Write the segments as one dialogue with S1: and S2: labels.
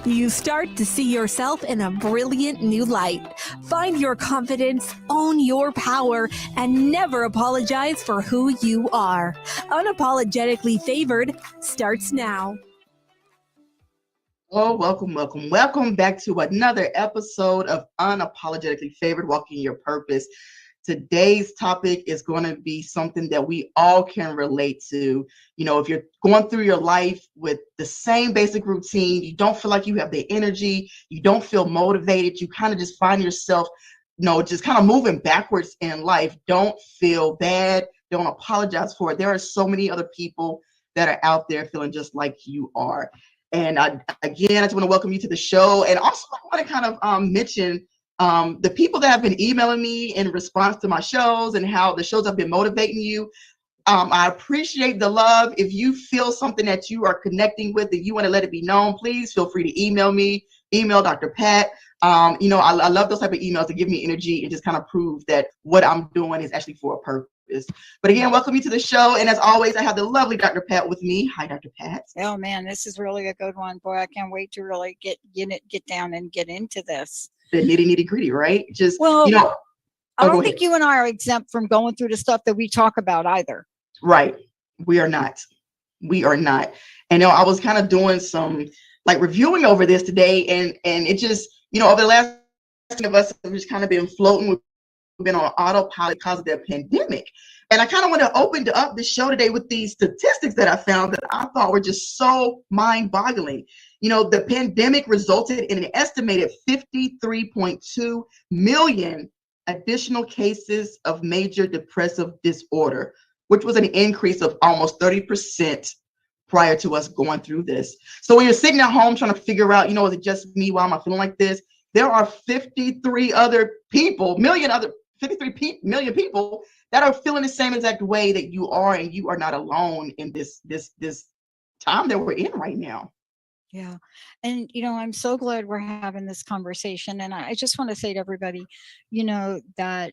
S1: you start to see yourself in a brilliant new light. Find your confidence, own your power, and never apologize for who you are. Unapologetically Favored starts now.
S2: Oh, welcome back to another episode of Unapologetically Favored, Walking Your Purpose. Today's topic is going to be something that we all can relate to. You know, if you're going through your life with the same basic routine, you don't feel like you have the energy, you don't feel motivated, you kind of just find yourself, just kind of moving backwards in life. Don't feel bad. Don't apologize for it. There are so many other people that are out there feeling just like you are. And again, I just want to welcome you to the show. And also I want to kind of mention the people that have been emailing me in response to my shows and how the shows have been motivating you. I appreciate the love. If you feel something that you are connecting with and you want to let it be known, please feel free to email me, email Dr. Pat. I love those type of emails to give me energy and just kind of prove that what I'm doing is actually for a purpose. But again, welcome you to the show. And as always, I have the lovely Dr. Pat with me. Hi, Dr. Pat.
S3: Oh man, this is really a good one. Boy, I can't wait to really get down and get into this.
S2: The nitty gritty, right?
S3: I don't think you and I are exempt from going through the stuff that we talk about either.
S2: Right. We are not. And I was kind of doing some reviewing over this today, and it just, over the last of us have just kind of been floating. We've been on autopilot because of the pandemic. And I kind of want to open up the show today with these statistics that I found that I thought were just so mind-boggling. The pandemic resulted in an estimated 53.2 million additional cases of major depressive disorder, which was an increase of almost 30% prior to us going through this. So when you're sitting at home trying to figure out, is it just me? Why am I feeling like this? There are 53 million people that are feeling the same exact way that you are, and you are not alone in this time that we're in right now.
S3: Yeah. And, I'm so glad we're having this conversation. And I just want to say to everybody, that,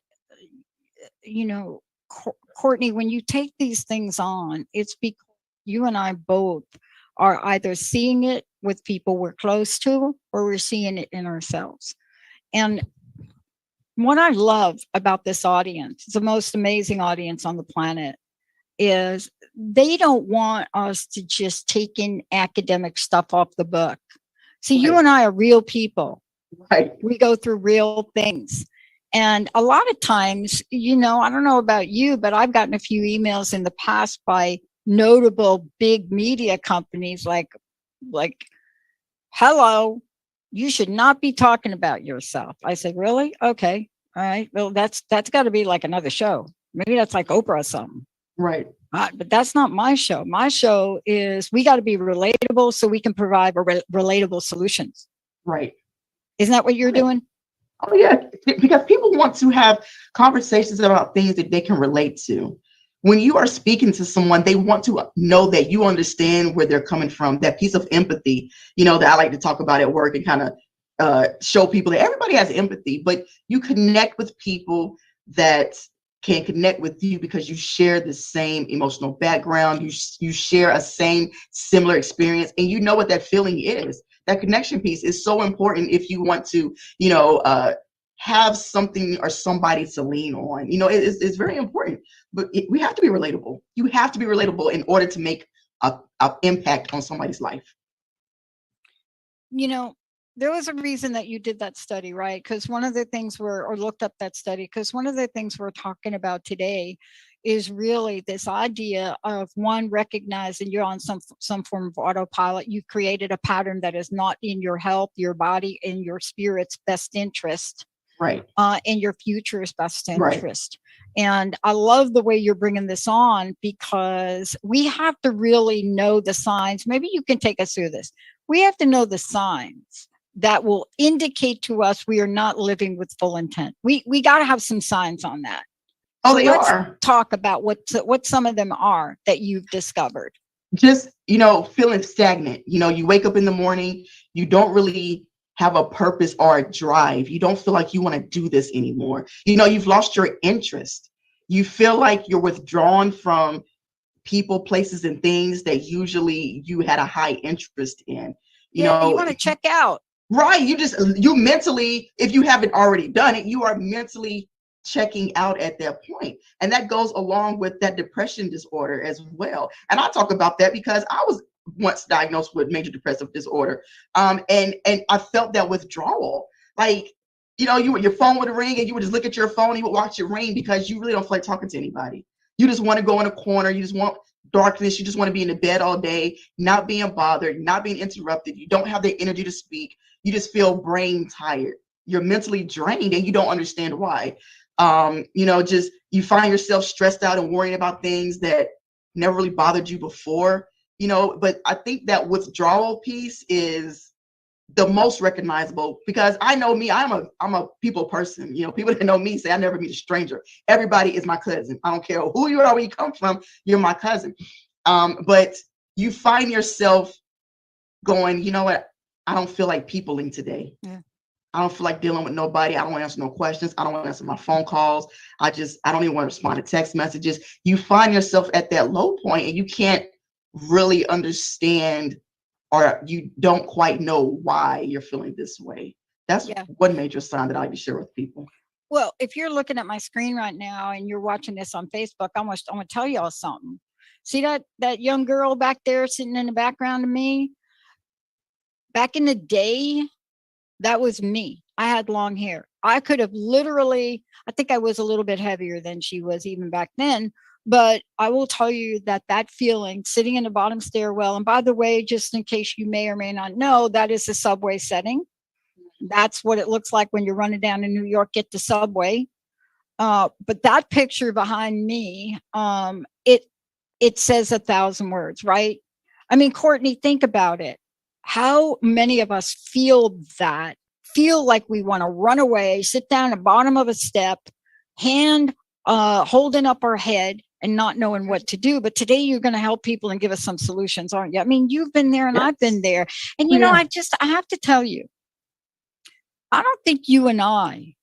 S3: Courtney, when you take these things on, it's because you and I both are either seeing it with people we're close to, or we're seeing it in ourselves. And what I love about this audience, it's the most amazing audience on the planet, is they don't want us to just take in academic stuff off the book. See, right. You and I are real people.
S2: Right.
S3: We go through real things. And a lot of times, I don't know about you, but I've gotten a few emails in the past by notable big media companies like, hello, you should not be talking about yourself. I said, really? Okay. All right. Well, that's got to be like another show. Maybe that's like Oprah or something.
S2: Right.
S3: But that's not my show. My show is we got to be relatable so we can provide relatable solutions.
S2: Right.
S3: Isn't that what you're doing?
S2: Oh, yeah. Because people want to have conversations about things that they can relate to. When you are speaking to someone, they want to know that you understand where they're coming from, that piece of empathy, that I like to talk about at work and kind of show people that everybody has empathy, but you connect with people that can connect with you because you share the same emotional background, you share a similar experience, and you know what that feeling is. That connection piece is so important if you want to, have something or somebody to lean on. It's very important, but we have to be relatable. You have to be relatable in order to make an impact on somebody's life.
S3: There was a reason that you did that study, right? Because one of the things looked up that study, because one of the things we're talking about today is really this idea of one, recognizing you're on some form of autopilot. You created a pattern that is not in your health, your body, and your spirit's best interest.
S2: Right.
S3: And your future's best interest. Right. And I love the way you're bringing this on, because we have to really know the signs. Maybe you can take us through this. We have to know the signs that will indicate to us we are not living with full intent. We got to have some signs on that.
S2: Oh, so let's
S3: talk about what some of them are that you've discovered.
S2: Just, feeling stagnant. You wake up in the morning, you don't really have a purpose or a drive. You don't feel like you want to do this anymore. You've lost your interest. You feel like you're withdrawn from people, places, and things that usually you had a high interest in. You
S3: Yeah, you
S2: know,
S3: want to check out.
S2: right. You mentally, if you haven't already done it, you are mentally checking out at that point. And that goes along with that depression disorder as well. And I talk about that because I was once diagnosed with major depressive disorder. And I felt that withdrawal. Like, you know, your phone would ring and you would just look at your phone and you would watch it ring because you really don't feel like talking to anybody. You just want to go in a corner. You just want darkness. You just want to be in the bed all day, not being bothered, not being interrupted. You don't have the energy to speak. You just feel brain tired. You're mentally drained and you don't understand why. You know, just you find yourself stressed out and worrying about things that never really bothered you before, you know. But I think that withdrawal piece is the most recognizable because I know me, I'm a people person. You know, people that know me say I never meet a stranger. Everybody is my cousin. I don't care who you are, where you come from, you're my cousin. But you find yourself going, you know what? I don't feel like peopling today.
S3: Yeah.
S2: I don't feel like dealing with nobody. I don't want to answer no questions. I don't want to answer my phone calls. I don't even want to respond to text messages. You find yourself at that low point and you can't really understand or you don't quite know why you're feeling this way. That's one major sign that I would share with people.
S3: Well, if you're looking at my screen right now and you're watching this on Facebook, I'm going to tell y'all something. See that young girl back there sitting in the background of me? Back in the day, that was me. I had long hair. I could have literally, I think I was a little bit heavier than she was even back then. But I will tell you that feeling sitting in the bottom stairwell, and by the way, just in case you may or may not know, that is the subway setting. That's what it looks like when you're running down in New York, get the subway. But that picture behind me, it says 1,000 words, right? I mean, Courtney, think about it. How many of us feel like we want to run away, sit down at the bottom of a step, hand holding up our head and not knowing what to do. But today you're going to help people and give us some solutions, aren't you? I mean, you've been there and yes. I've been there. And, you know, I have to tell you, I don't think you and I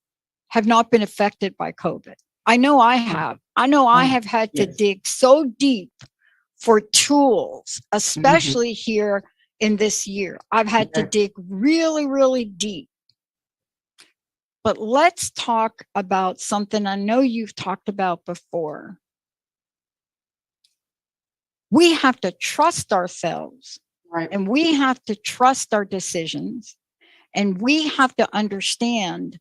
S3: have not been affected by COVID. I know I have. I know I have had to dig so deep for tools, especially here in this year. I've had to dig really, really deep. But let's talk about something I know you've talked about before. We have to trust ourselves, right? And we have to trust our decisions, and we have to understand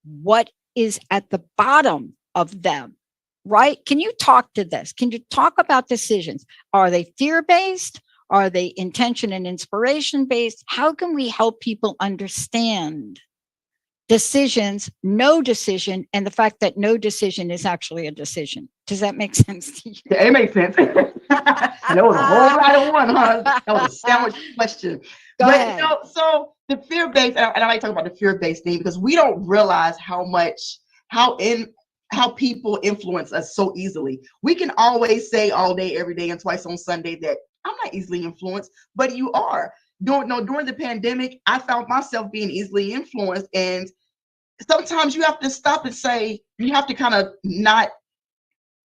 S3: what is at the bottom of them, right? Can you talk to this? Can you talk about decisions? Are they fear-based? Are they intention and inspiration-based? How can we help people understand decisions, no decision, and the fact that no decision is actually a decision? Does that make sense to you?
S2: Yeah, it makes sense. That was a whole lot of one, huh? That was a sandwich question.
S3: Go ahead.
S2: You know, so the fear-based, and I like to talk about the fear-based thing because we don't realize how people influence us so easily. We can always say all day, every day, and twice on Sunday that I'm not easily influenced, but you are. During the pandemic, I found myself being easily influenced, and sometimes you have to stop and say, you have to kind of not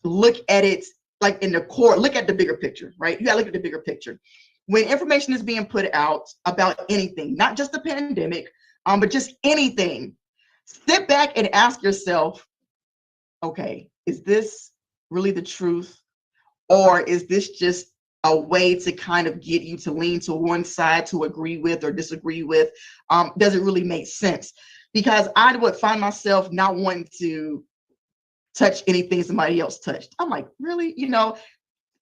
S2: look at it like in the core, look at the bigger picture, right? You gotta look at the bigger picture. When information is being put out about anything, not just the pandemic, but just anything, sit back and ask yourself, okay, is this really the truth? Or is this just a way to kind of get you to lean to one side to agree with or disagree with? Does it really make sense? Because I would find myself not wanting to touch anything somebody else touched. I'm like, really? You know,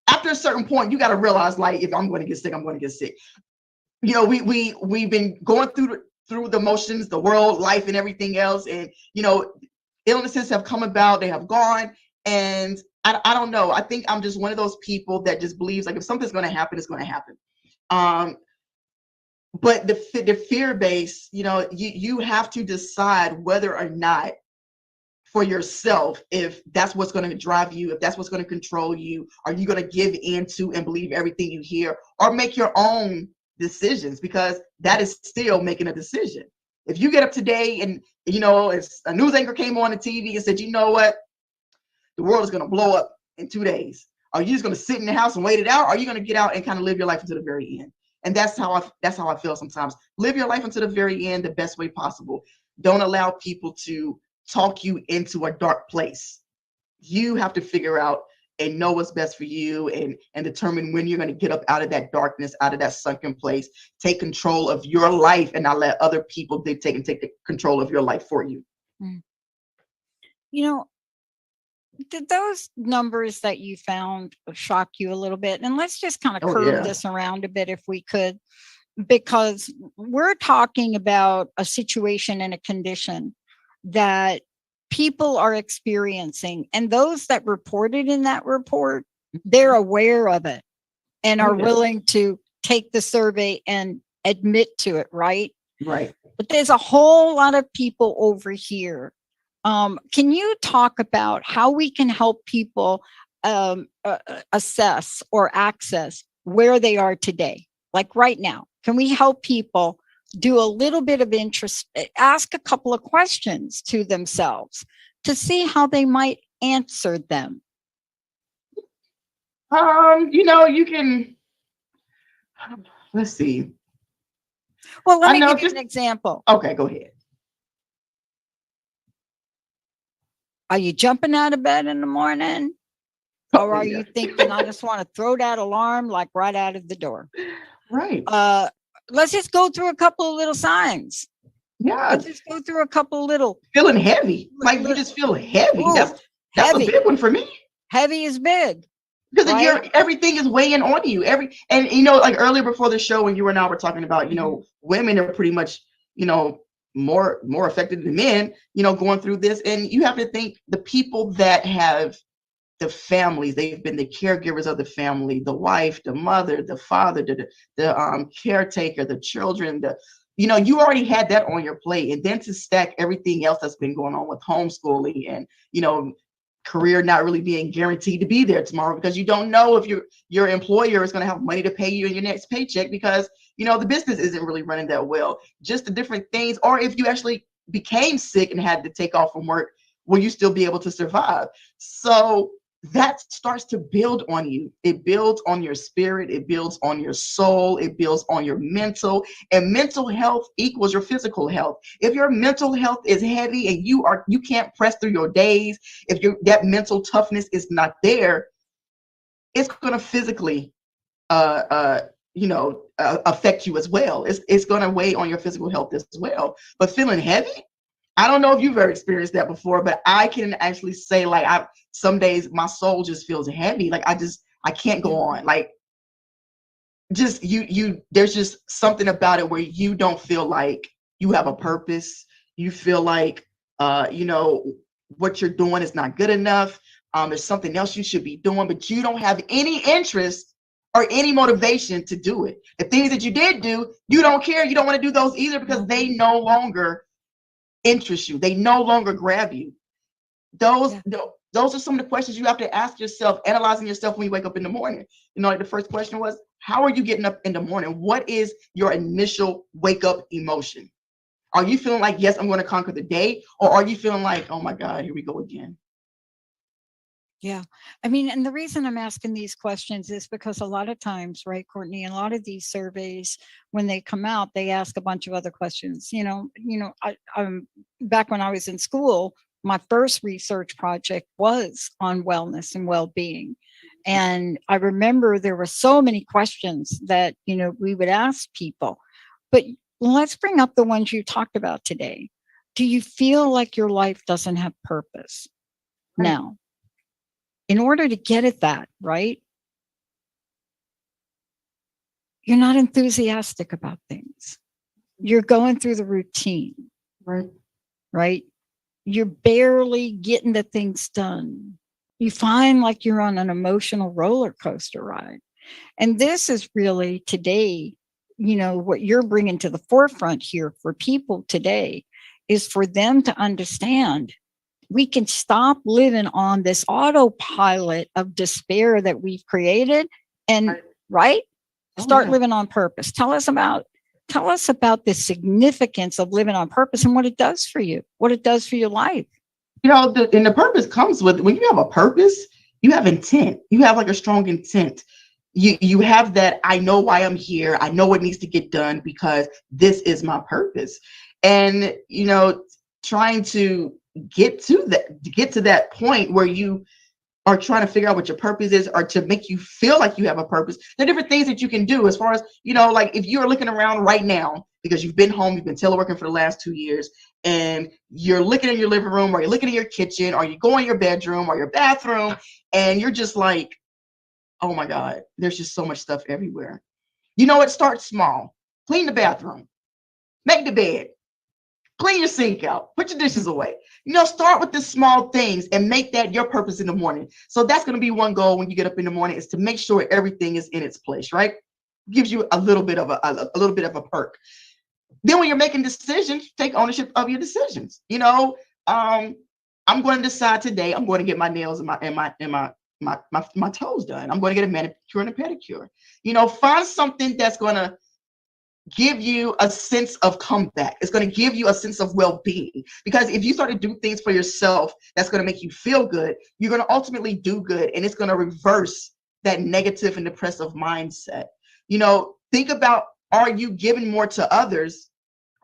S2: after a certain point, you got to realize, like, if I'm going to get sick, I'm going to get sick. You know, we've been going through the motions, the world, life, and everything else, and you know, illnesses have come about, they have gone, and I don't know. I think I'm just one of those people that just believes like if something's going to happen, it's going to happen. But the fear base, you know, you have to decide whether or not for yourself, if that's what's going to drive you, if that's what's going to control you, are you going to give into and believe everything you hear, or make your own decisions? Because that is still making a decision. If you get up today and, you know, if a news anchor came on the TV and said, you know what, the world is going to blow up in 2 days, are you just going to sit in the house and wait it out? Or are you going to get out and kind of live your life until the very end? And that's how I feel sometimes. Live your life until the very end the best way possible. Don't allow people to talk you into a dark place. You have to figure out and know what's best for you, and determine when you're going to get up out of that darkness, out of that sunken place. Take control of your life and not let other people dictate and take the control of your life for you.
S3: You know, did those numbers that you found shock you a little bit? And let's just kind of curve this around a bit if we could, because we're talking about a situation and a condition that people are experiencing, and those that reported in that report, they're aware of it and are willing to take the survey and admit to it, right?
S2: Right.
S3: But there's a whole lot of people over here. Can you talk about how we can help people assess or access where they are today? Like right now, can we help people do a little bit of interest, ask a couple of questions to themselves to see how they might answer them?
S2: You can, let's see.
S3: Well, let me give you an example.
S2: Okay, go ahead.
S3: Are you jumping out of bed in the morning? Or are you thinking, I just want to throw that alarm like right out of the door?
S2: Right.
S3: Let's just go through a couple of little signs.
S2: Yeah.
S3: Let's just go through a couple of little.
S2: Feeling heavy. Like you just feel heavy.
S3: Ooh,
S2: that's
S3: heavy.
S2: A big one for me.
S3: Heavy is big.
S2: Because everything is weighing on you. And like earlier before the show, when you and I were talking about, women are pretty much, more affected than men, going through this. And you have to think the people that have the families, they've been the caregivers of the family, the wife, the mother, the father, the caretaker, the children, you already had that on your plate. And then to stack everything else that's been going on with homeschooling and, career not really being guaranteed to be there tomorrow, because you don't know if your employer is going to have money to pay you in your next paycheck, because the business isn't really running that well. Just the different things, or if you actually became sick and had to take off from work, will you still be able to survive? So that starts to build on you. It builds on your spirit. It builds on your soul. It builds on your mental, and mental health equals your physical health. If your mental health is heavy and you can't press through your days, if that mental toughness is not there, it's going to physically, affect you as well. It's going to weigh on your physical health as well. But feeling heavy, I don't know if you've ever experienced that before, but I can actually say, like, some days my soul just feels heavy. Like I can't go on. Like, just there's just something about it where you don't feel like you have a purpose. You feel like, what you're doing is not good enough. There's something else you should be doing, but you don't have any interest or any motivation to do it. The things that you did do, you don't care. You don't want to do those either, because they no longer interest you. They no longer grab you. Those are some of the questions you have to ask yourself, analyzing yourself when you wake up in the morning. Like the first question was, how are you getting up in the morning? What is your initial wake up emotion? Are you feeling like, yes, I'm going to conquer the day? Or are you feeling like, oh my God, here we go again?
S3: Yeah. I mean, and the reason I'm asking these questions is because a lot of times, right, Courtney, and a lot of these surveys, when they come out, they ask a bunch of other questions. I'm back when I was in school, my first research project was on wellness and well-being. And I remember there were so many questions that, we would ask people. But let's bring up the ones you talked about today. Do you feel like your life doesn't have purpose? Right. Now, in order to get at that, right, you're not enthusiastic about things. You're going through the routine, right? You're barely getting the things done. You find like you're on an emotional roller coaster ride. And this is really today, what you're bringing to the forefront here for people today is for them to understand we can stop living on this autopilot of despair that we've created and start living on purpose. Tell us about the significance of living on purpose and what it does for you, what it does for your life.
S2: And the purpose comes with, when you have a purpose, you have intent. You have like a strong intent. you have that, I know why I'm here. I know what needs to get done because this is my purpose. And, trying to get to that point where you are trying to figure out what your purpose is, or to make you feel like you have a purpose. There are different things that you can do, as far as, like if you're looking around right now because you've been home, you've been teleworking for the last 2 years, and you're looking in your living room, or you're looking in your kitchen, or you go in your bedroom or your bathroom, and you're just like, oh my God, there's just so much stuff everywhere. Start small. Clean the bathroom, make the bed, clean your sink out, put your dishes away. Start with the small things and make that your purpose in the morning. So that's going to be one goal when you get up in the morning, is to make sure everything is in its place, right? Gives you a little bit of a perk. Then when you're making decisions, take ownership of your decisions. I'm going to decide today, I'm going to get my nails and my toes done. I'm going to get a manicure and a pedicure. Find something that's going to give you a sense of comeback. It's going to give you a sense of well-being, because if you start to do things for yourself that's going to make you feel good, you're going to ultimately do good, and it's going to reverse that negative and depressive mindset. Think about, are you giving more to others?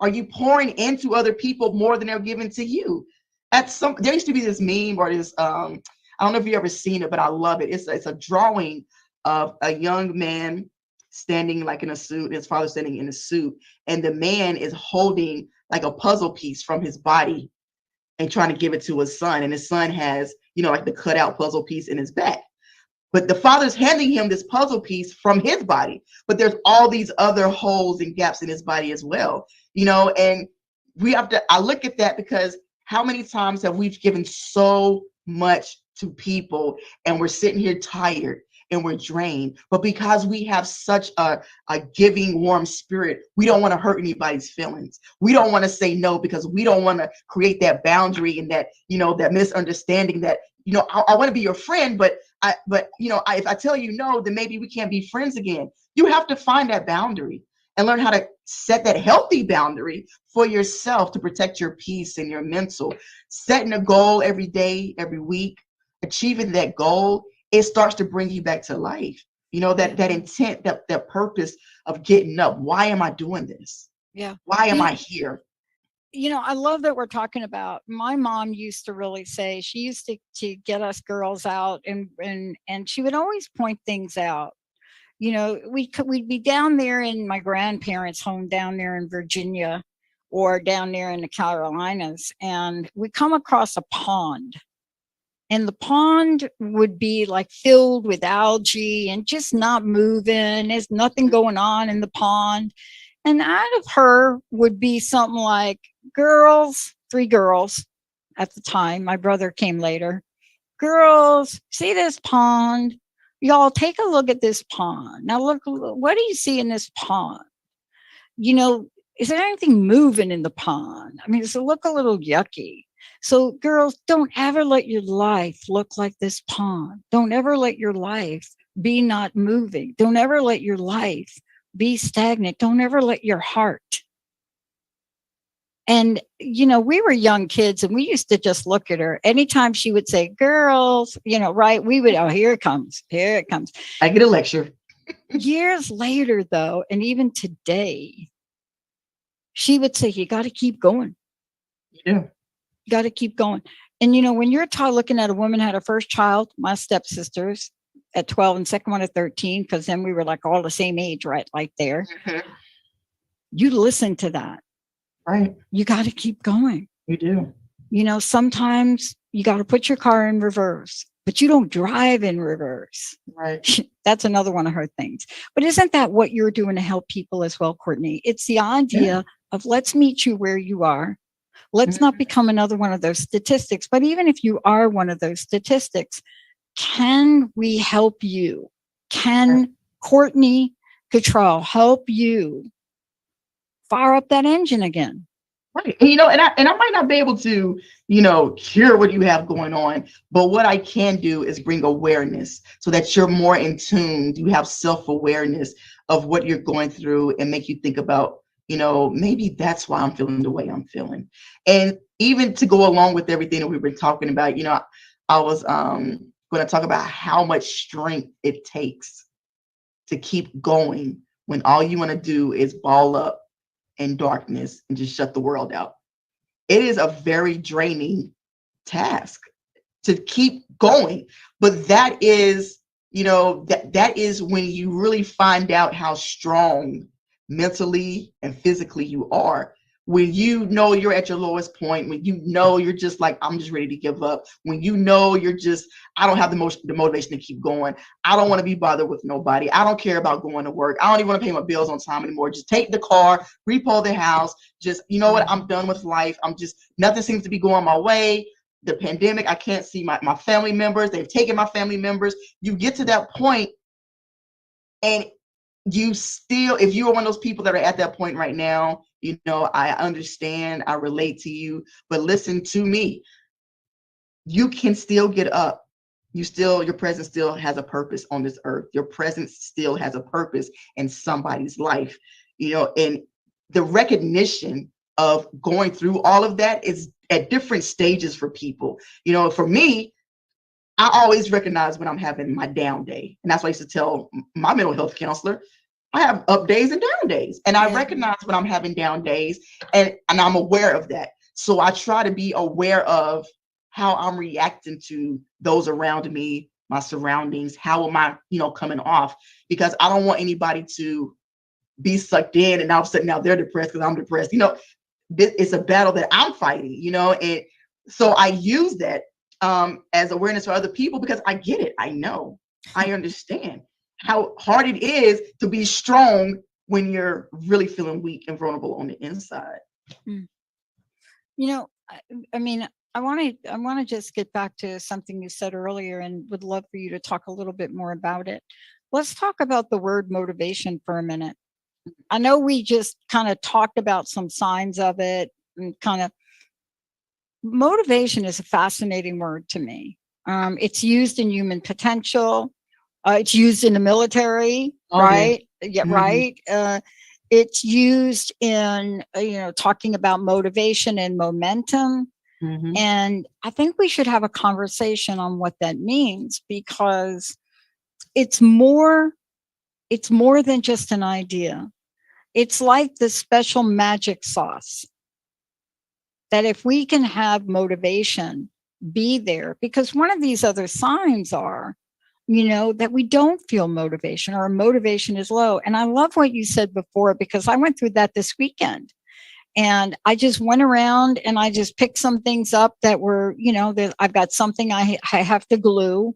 S2: Are you pouring into other people more than they're giving to you? There used to be this meme, or this I don't know if you've ever seen it, but I love it. It's a drawing of a young man standing like in a suit, his father standing in a suit, and the man is holding like a puzzle piece from his body and trying to give it to his son. And his son has, like the cutout puzzle piece in his back. But the father's handing him this puzzle piece from his body, but there's all these other holes and gaps in his body as well, and I look at that, because how many times have we given so much to people, and we're sitting here tired and we're drained, but because we have such a giving, warm spirit, we don't want to hurt anybody's feelings. We don't want to say no, because we don't want to create that boundary and that, that misunderstanding that, I want to be your friend, but if I tell you no, then maybe we can't be friends again. You have to find that boundary and learn how to set that healthy boundary for yourself to protect your peace and your mental. Setting a goal every day, every week, achieving that goal, it starts to bring you back to life. That intent, that purpose of getting up. Why am I doing this?
S3: Yeah.
S2: Why am I here?
S3: I love that we're talking about, my mom used to really say, she used to get us girls out, and she would always point things out. We'd be down there in my grandparents' home down there in Virginia, or down there in the Carolinas, and we come across a pond. And the pond would be like filled with algae and just not moving. There's nothing going on in the pond. And out of her would be something like, girls, 3 girls at the time. My brother came later. Girls, see this pond? Y'all take a look at this pond. Now look, what do you see in this pond? Is there anything moving in the pond? I mean, does it look a little yucky? So girls, don't ever let your life look like this pond. Don't ever let your life be not moving. Don't ever let your life be stagnant. Don't ever let your heart. And, we were young kids, and we used to just look at her. Anytime she would say, girls, right, we would, oh, here it comes. Here it comes.
S2: I get a lecture.
S3: Years later, though, and even today, she would say, you got to keep going.
S2: Yeah.
S3: You got to keep going. And, when you're looking at a woman had her first child, my stepsisters at 12 and second one at 13, because then we were like all the same age, right there.
S2: Mm-hmm.
S3: You listen to that.
S2: Right.
S3: You got to keep going.
S2: You do.
S3: Sometimes you got to put your car in reverse, but you don't drive in reverse.
S2: Right.
S3: That's another one of her things. But isn't that what you're doing to help people as well, Courtney? It's the idea of, let's meet you where you are. Let's not become another one of those statistics. But even if you are one of those statistics, can we help you? Can Courtney Kittrell help you fire up that engine again?
S2: Right. And, I might not be able to, cure what you have going on, but what I can do is bring awareness so that you're more in tune. You have self-awareness of what you're going through, and make you think about, maybe that's why I'm feeling the way I'm feeling. And even to go along with everything that we've been talking about, I was going to talk about how much strength it takes to keep going when all you want to do is ball up in darkness and just shut the world out. It is a very draining task to keep going. But that is, that is when you really find out how strong mentally and physically you are. When you know you're at your lowest point, when you know you're just like, I'm just ready to give up, when you know you're just, I don't have the motivation to keep going. I don't want to be bothered with nobody. I don't care about going to work. I don't even want to pay my bills on time anymore. Just take the car, repo the house. Just, you know what? I'm done with life. Nothing seems to be going my way. The pandemic, I can't see my family members. They've taken my family members. You get to that point, and you still, if you are one of those people that are at that point right now, I understand, I relate to you, but listen to me. You can still get up. Your presence still has a purpose on this earth. Your presence still has a purpose in somebody's life, and the recognition of going through all of that is at different stages for people. For me, I always recognize when I'm having my down day. And that's why I used to tell my mental health counselor, I have up days and down days. And I recognize when I'm having down days, and I'm aware of that. So I try to be aware of how I'm reacting to those around me, my surroundings. How am I, coming off? Because I don't want anybody to be sucked in and all of a sudden now they're depressed because I'm depressed. It's a battle that I'm fighting, and so I use that as awareness for other people, because I get it. I know, I understand how hard it is to be strong when you're really feeling weak and vulnerable on the inside.
S3: I mean, I want to just get back to something you said earlier, and would love for you to talk a little bit more about it. Let's talk about the word motivation for a minute. I know we just kind of talked about some signs of it, and motivation is a fascinating word to me. It's used in human potential. It's used in the military, right? Yeah, right. It's used in, talking about motivation and momentum. And I think we should have a conversation on what that means, because it's more than just an idea. It's like the special magic sauce that if we can have motivation be there, because one of these other signs are, that we don't feel motivation, or motivation is low. And I love what you said before, because I went through that this weekend, and I just went around and I just picked some things up that were, I've got something I have to glue,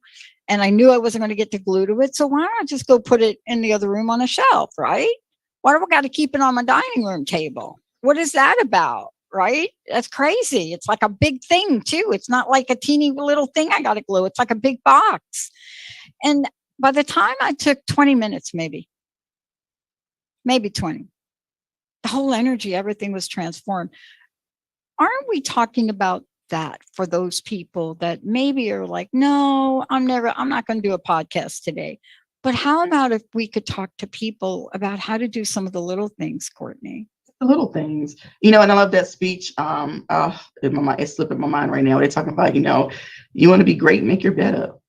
S3: and I knew I wasn't going to get to glue to it. So why don't I just go put it in the other room on a shelf, right? Why do I got to keep it on my dining room table? What is that about? Right? That's crazy. It's like a big thing too. It's not like a teeny little thing I got to glue. It's like a big box. And by the time I took 20 minutes, maybe 20, the whole energy, everything was transformed. Aren't we talking about that for those people that maybe are like, no, I'm not going to do a podcast today. But how about if we could talk to people about how to do some of the little things, Courtney?
S2: The little things, and I love that speech. It's slipping my mind right now. They're talking about, you want to be great, make your bed up.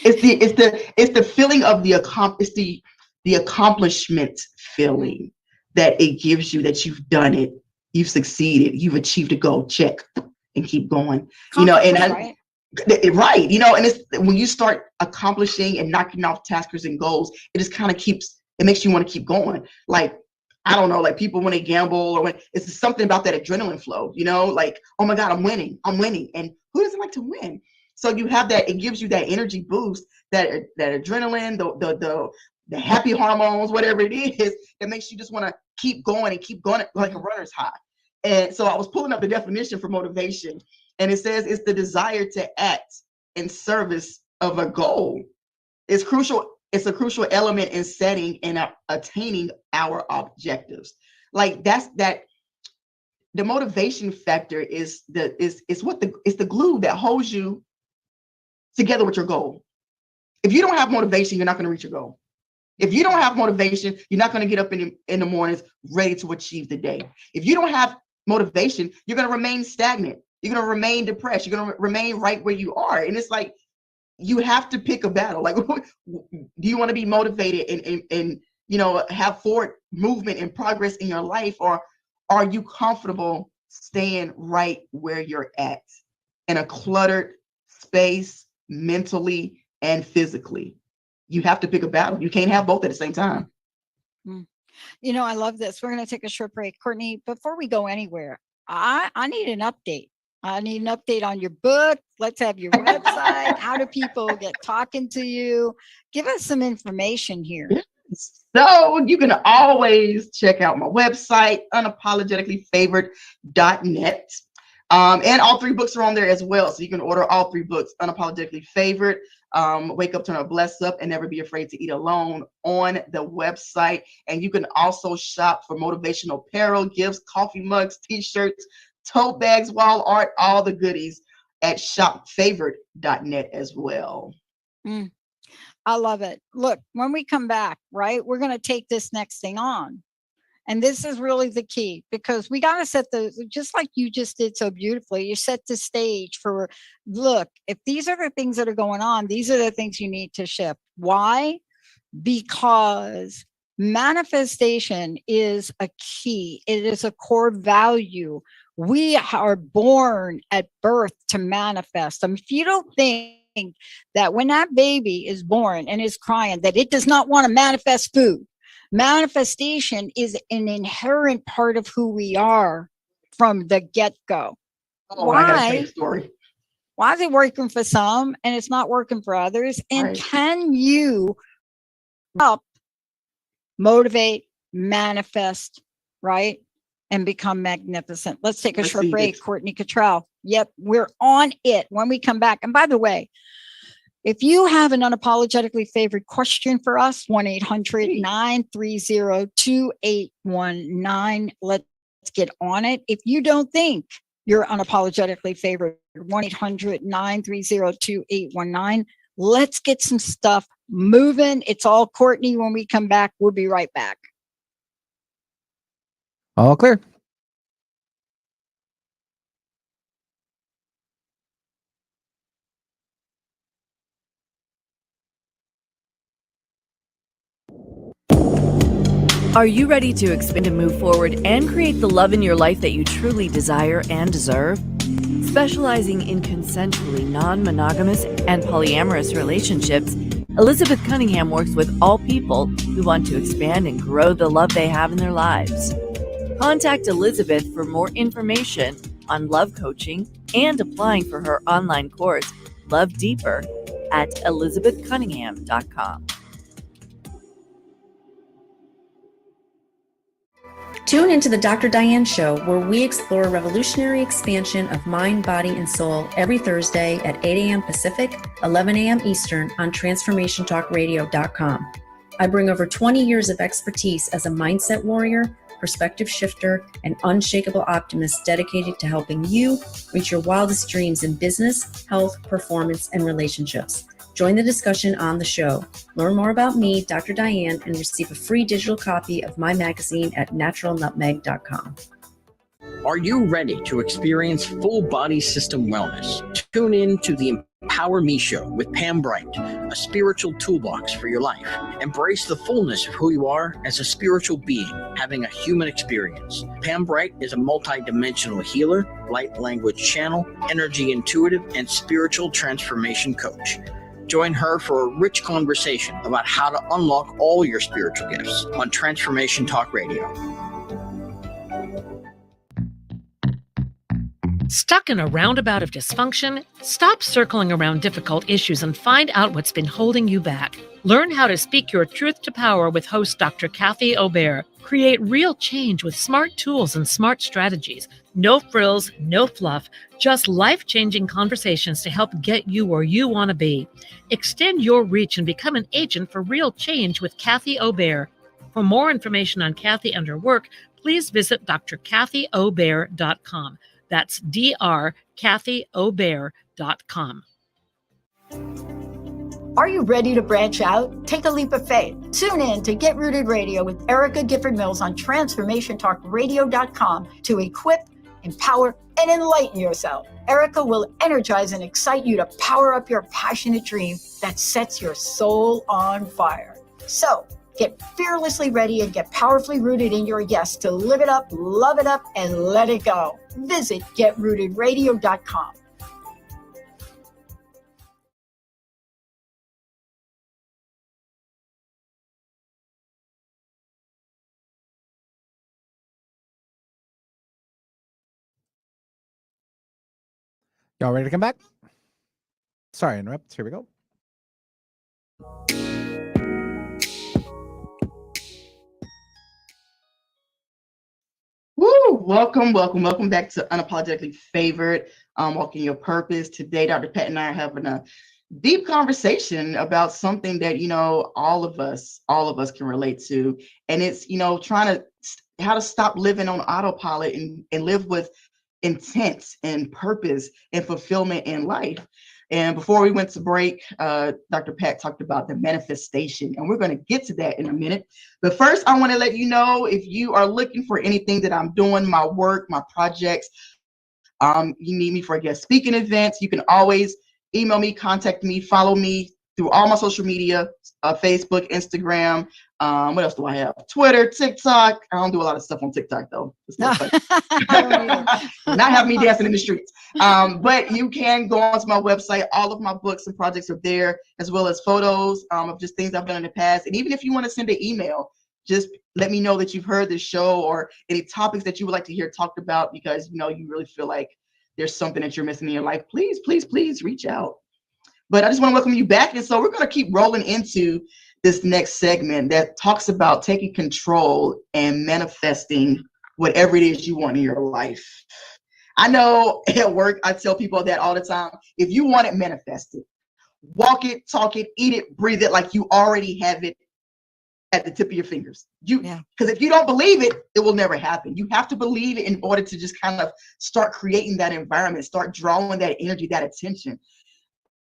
S2: It's the feeling of the accomplishment feeling that it gives you, that you've done it, you've succeeded, you've achieved a goal, check, and keep going. Right. Right. And it's when you start accomplishing and knocking off tasks and goals, it just kind of it makes you want to keep going. Like, I don't know, like people when they gamble, or when it's something about that adrenaline flow, like, oh my God, I'm winning. And who doesn't like to win? So you have that, it gives you that energy boost, that adrenaline, the happy hormones, whatever it is, that makes you just want to keep going like a runner's high. And so I was pulling up the definition for motivation, and it says it's the desire to act in service of a goal. It's a crucial element in setting and attaining our objectives. Like the motivation factor is the glue that holds you together with your goal. If you don't have motivation, you're not going to reach your goal. If you don't have motivation, you're not going to get up in the mornings ready to achieve the day. If you don't have motivation, you're going to remain stagnant. You're going to remain depressed. You're going to remain right where you are. And it's like, you have to pick a battle. Like, do you want to be motivated and have forward movement and progress in your life, or are you comfortable staying right where you're at in a cluttered space, mentally and physically? You have to pick a battle. You can't have both at the same time.
S3: I love this. We're going to take a short break. Courtney, before we go anywhere, I need an update. I need an update on your book. Let's have your website. How do people get talking to you? Give us some information here.
S2: So you can always check out my website, unapologeticallyfavored.net. And all 3 books are on there as well. So you can order all 3 books: Unapologetically Favored, Wake Up, Turn Up, Bless Up, and Never Be Afraid to Eat Alone, on the website. And you can also shop for motivational apparel, gifts, coffee mugs, t-shirts, tote bags, wall art, all the goodies at shopfavored.net as well.
S3: I love it. Look, when we come back, right, we're going to take this next thing on. And this is really the key, because we got to set just like you just did so beautifully, you set the stage for, look, if these are the things that are going on, these are the things you need to shift. Why? Because manifestation is a key. It is a core value. We are born at birth to manifest. If you don't think that when that baby is born and is crying, that it does not want to manifest food, manifestation is an inherent part of who we are from the get-go.
S2: I gotta tell you a story.
S3: Why is it working for some and it's not working for others? And
S2: Right.
S3: Can you help motivate, manifest, right? And become magnificent? Let's take a short break. Courtney Kittrell. Yep, we're on it when we come back. And by the way, if you have an unapologetically favored question for us, 1-800-930-2819. Let's get on it. If you don't think you're unapologetically favored, 1-800-930-2819. Let's get some stuff moving. It's all Courtney. When we come back, we'll be right back.
S4: All clear.
S5: Are you ready to expand and move forward and create the love in your life that you truly desire and deserve? Specializing in consensually non-monogamous and polyamorous relationships, Elizabeth Cunningham works with all people who want to expand and grow the love they have in their lives. Contact Elizabeth for more information on love coaching and applying for her online course, Love Deeper, at elizabethcunningham.com.
S6: Tune into the Dr. Diane Show, where we explore revolutionary expansion of mind, body, and soul every Thursday at 8 a.m. Pacific, 11 a.m. Eastern on TransformationTalkRadio.com. I bring over 20 years of expertise as a mindset warrior, perspective shifter, and unshakable optimist dedicated to helping you reach your wildest dreams in business, health, performance, and relationships. Join the discussion on the show. Learn more about me, Dr. Diane, and receive a free digital copy of my magazine at naturalnutmeg.com.
S7: Are you ready to experience full body system wellness? Tune in to the Empower Me Show with Pam Bright, a spiritual toolbox for your life. Embrace the fullness of who you are as a spiritual being, having a human experience. Pam Bright is a multi-dimensional healer, light language channel, energy intuitive, and spiritual transformation coach. Join her for a rich conversation about how to unlock all your spiritual gifts on Transformation Talk Radio.
S8: Stuck in a roundabout of dysfunction? Stop circling around difficult issues and find out what's been holding you back. Learn how to speak your truth to power with host Dr. Kathy Obear. Create real change with smart tools and smart strategies. No frills, no fluff, just life-changing conversations to help get you where you want to be. Extend your reach and become an agent for real change with Kathy Obear. For more information on Kathy and her work, please visit drkathyobear.com. That's drkathyobear.com.
S3: Are you ready to branch out? Take a leap of faith. Tune in to Get Rooted Radio with Erica Gifford Mills on TransformationTalkRadio.com to equip,
S4: empower, and enlighten yourself. Erica will energize and excite you to power up your passionate dream that sets your soul on fire. So, get fearlessly ready and get powerfully rooted in your yes to live it up, love it up, and let it go. Visit GetRootedRadio.com.
S9: Y'all ready to come back? Sorry, interrupt. Here we go.
S2: Woo! Welcome back to Unapologetically Favored, Walking Your Purpose. Today, Dr. Pat and I are having a deep conversation about something that, all of us can relate to. And it's, how to stop living on autopilot and live with intent and purpose and fulfillment in life. And before we went to break, Dr. Pat talked about the manifestation, and we're going to get to that in a minute. But first, I want to let you know, if you are looking for anything that I'm doing, my work, my projects, you need me for guest speaking events, you can always email me, contact me, follow me through all my social media, Facebook, Instagram. What else do I have? Twitter, TikTok. I don't do a lot of stuff on TikTok, though. It's not fun. Not have me dancing in the streets. But you can go onto my website. All of my books and projects are there, as well as photos of just things I've done in the past. And even if you want to send an email, just let me know that you've heard this show or any topics that you would like to hear talked about, because you really feel like there's something that you're missing in your life. Please, please, please reach out. But I just want to welcome you back. And so we're going to keep rolling into this next segment that talks about taking control and manifesting whatever it is you want in your life. I know at work, I tell people that all the time. If you want it, manifest it. Walk it, talk it, eat it, breathe it like you already have it at the tip of your fingers. Because if you don't believe it, it will never happen. You have to believe it in order to just kind of start creating that environment, start drawing that energy, that attention.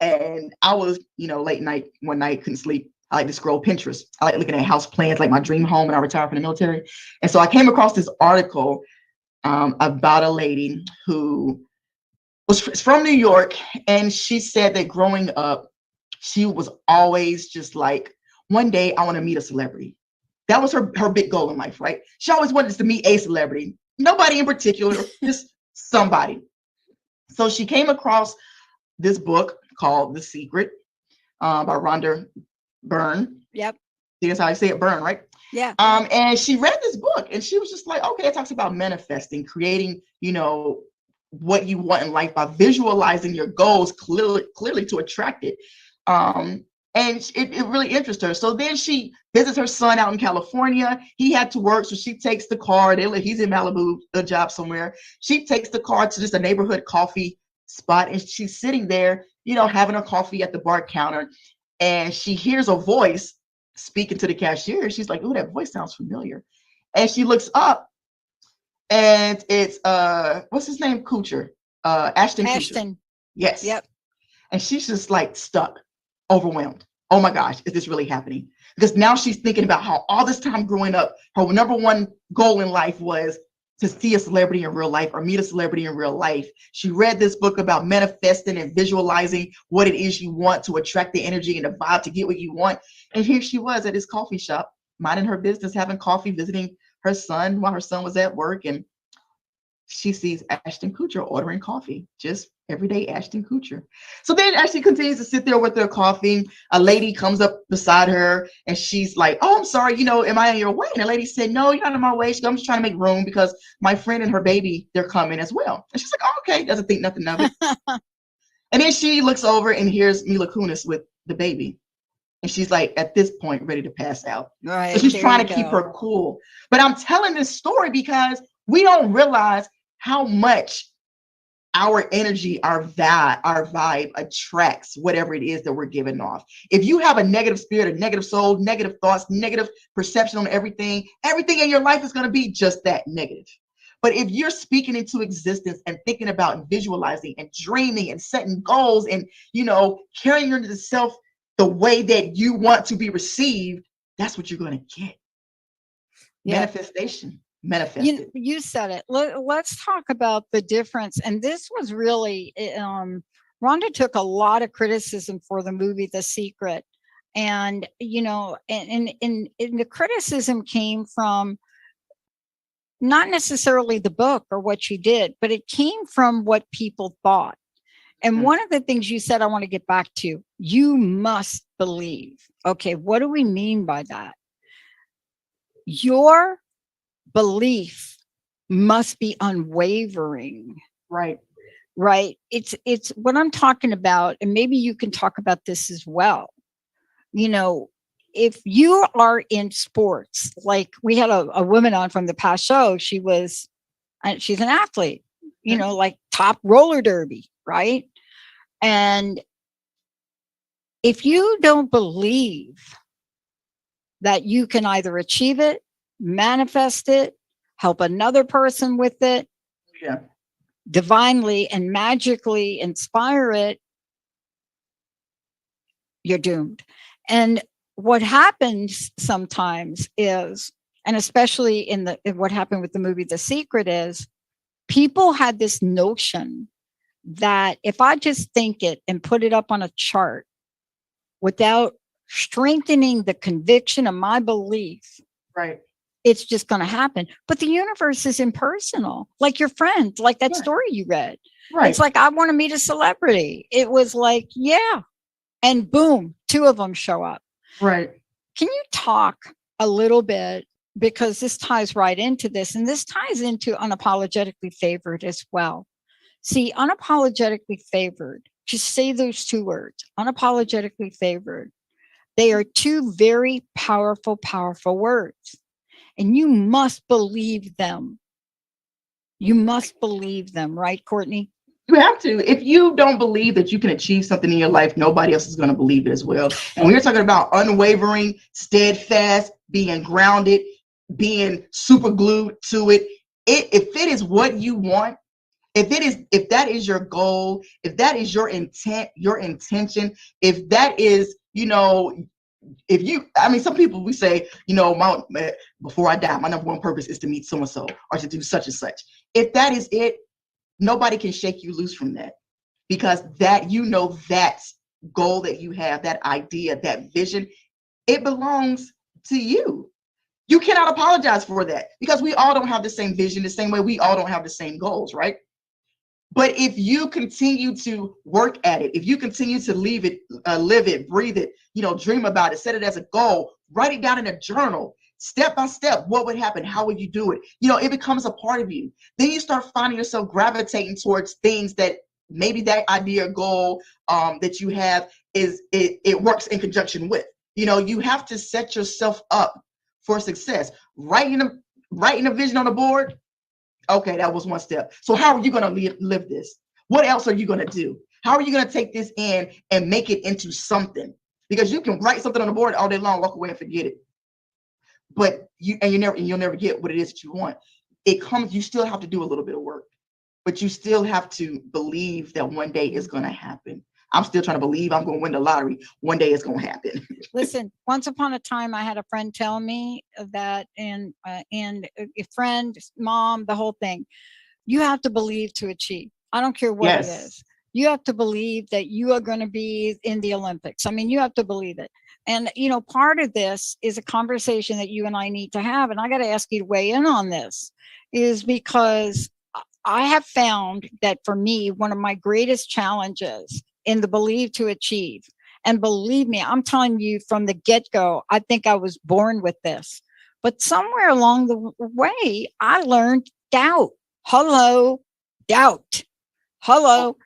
S2: And I was, late night, one night, couldn't sleep. I like to scroll Pinterest. I like looking at house plans, like my dream home when I retired from the military. And so I came across this article about a lady who was from New York. And she said that growing up, she was always just like, one day I want to meet a celebrity. That was her big goal in life, right? She always wanted to meet a celebrity. Nobody in particular, just somebody. So she came across this book called The Secret by Rhonda Byrne.
S3: Yep.
S2: That's how I say it, Byrne, right?
S3: Yeah.
S2: And she read this book and she was just like, okay, it talks about manifesting, creating, what you want in life by visualizing your goals clearly to attract it. And it really interests her. So then she visits her son out in California. He had to work, so she takes the car. He's in Malibu, a job somewhere. She takes the car to just a neighborhood coffee spot, and she's sitting there, having her coffee at the bar counter, and she hears a voice speaking to the cashier. She's like, "Oh, that voice sounds familiar," and she looks up, and it's what's his name? Kutcher, Ashton Kutcher. Yes.
S3: Yep.
S2: And she's just like stuck, overwhelmed. Oh my gosh, is this really happening? Because now she's thinking about how all this time growing up, her number one goal in life was to see a celebrity in real life or meet a celebrity in real life. She read this book about manifesting and visualizing what it is you want to attract the energy and the vibe to get what you want. And here she was at his coffee shop, minding her business, having coffee, visiting her son while her son was at work. And she sees Ashton Kutcher ordering coffee, just everyday Ashton Kutcher. So then as she continues to sit there with her coffee, a lady comes up beside her and she's like, "Oh, I'm sorry, am I in your way?" And the lady said, "No, you're not in my way. I'm just trying to make room because my friend and her baby, they're coming as well." And she's like, "Oh, okay," doesn't think nothing of it. And then she looks over and hears Mila Kunis with the baby. And she's like, at this point, ready to pass out.
S3: Right.
S2: So she's trying to keep her cool. But I'm telling this story because we don't realize how much our energy, our vibe attracts whatever it is that we're giving off. If you have a negative spirit, a negative soul, negative thoughts, negative perception on everything in your life is going to be just that, negative. But if you're speaking into existence and thinking about and visualizing and dreaming and setting goals and, carrying yourself the way that you want to be received, that's what you're going to get. Yeah. Manifestation. manifest it.
S3: You said it. Let's talk about the difference. And this was really, Rhonda took a lot of criticism for the movie The Secret. And, you know, and the criticism came from not necessarily the book or what she did, but it came from what people thought. And one of the things you said, I want to get back to, you must believe. Okay, what do we mean by that? Your belief must be unwavering.
S2: Right.
S3: Right. It's what I'm talking about. And maybe you can talk about this as well. You know, if you are in sports, like we had a woman on from the past show, she's an athlete, you know, like top roller derby, right? And if you don't believe that you can either achieve it, manifest it, help another person with it, divinely and magically inspire it, you're doomed. And what happens sometimes is, and especially in what happened with the movie The Secret, is people had this notion that if I just think it and put it up on a chart without strengthening the conviction of my belief,
S2: right,
S3: it's just going to happen. But the universe is impersonal, like your friend, like that story you read.
S2: Right.
S3: It's like, I want to meet a celebrity. It was like, yeah. And boom, two of them show up.
S2: Right.
S3: Can you talk a little bit, because this ties right into this, and this ties into unapologetically favored as well. See, unapologetically favored, just say those two words, unapologetically favored. They are two very powerful, powerful words. And you must believe them. You must believe them, right, Courtney?
S2: You have to. If you don't believe that you can achieve something in your life, nobody else is going to believe it as well. And when you're talking about unwavering, steadfast, being grounded, being super glued to it, if it is what you want, if that is your goal, if that is your intent, your intention, if that is, you know, some people, we say, you know, before I die, my number one purpose is to meet so-and-so or to do such and such. If that is it, nobody can shake you loose from that, because that, you know, that goal that you have, that idea, that vision, it belongs to you. You cannot apologize for that, because we all don't have the same vision, the same way we all don't have the same goals, right? But if you continue to work at it, if you continue to live it, breathe it, you know, dream about it, set it as a goal, write it down in a journal, step by step, what would happen? How would you do it? You know, it becomes a part of you. Then you start finding yourself gravitating towards things that maybe that idea or goal that you have it works in conjunction with. You know, you have to set yourself up for success. Writing a vision on the board. Okay, that was one step. So how are you going to live this? What else are you going to do? How are you going to take this in and make it into something? Because you can write something on the board all day long, walk away and forget it. But you'll never get what it is that you want. You still have to do a little bit of work, but you still have to believe that one day it's going to happen. I'm still trying to believe I'm going to win the lottery. One day it's going to happen.
S3: Listen, once upon a time, I had a friend tell me that, and a friend, mom, the whole thing, you have to believe to achieve. I don't care what it is. You have to believe that you are going to be in the Olympics. I mean, you have to believe it. And, you know, part of this is a conversation that you and I need to have. And I got to ask you to weigh in on this, is because I have found that for me, one of my greatest challenges in the believe to achieve, and believe me, I'm telling you from the get-go, I think I was born with this. But somewhere along the way, I learned doubt. Hello, doubt. Hello,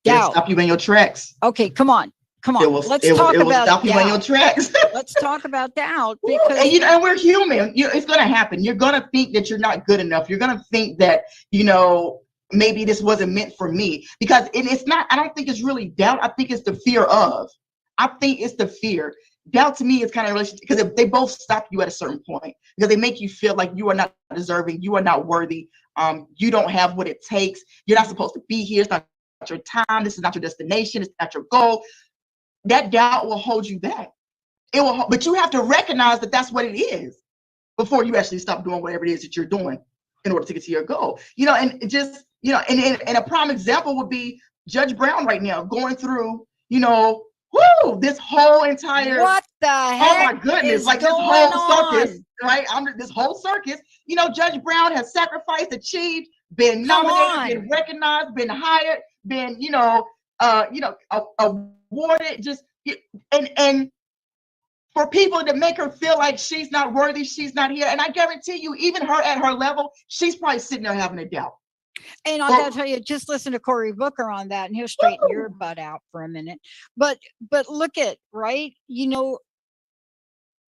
S3: doubt.
S2: It'll stop you in your tracks.
S3: Okay, come on. Let's talk about
S2: stop you in your tracks.
S3: Let's talk about doubt, because
S2: and we're human. It's going to happen. You're going to think that you're not good enough. You're going to think that, you know, maybe this wasn't meant for me, because it's not. I don't think it's really doubt. I think it's the fear of. I think it's the fear. Doubt to me is kind of relationship, because they both stop you at a certain point, because they make you feel like you are not deserving, you are not worthy, you don't have what it takes, you're not supposed to be here, it's not your time, this is not your destination, it's not your goal. That doubt will hold you back. It will, but you have to recognize that that's what it is. before you actually stop doing whatever it is that you're doing in order to get to your goal. And just, and a prime example would be Judge Brown right now going through, this whole entire,
S3: What the heck?
S2: oh my goodness,
S3: is
S2: like this
S3: going
S2: whole circus,
S3: on?
S2: right? This whole circus, Judge Brown has sacrificed, achieved, been
S3: Come
S2: nominated,
S3: on.
S2: been recognized, been hired, been, awarded, just, and for people to make her feel like she's not worthy, she's not here. And I guarantee you, even her at her level, she's probably sitting there having a doubt.
S3: And I gotta tell you, just listen to Cory Booker on that, and he'll straighten your butt out for a minute. But look at, right?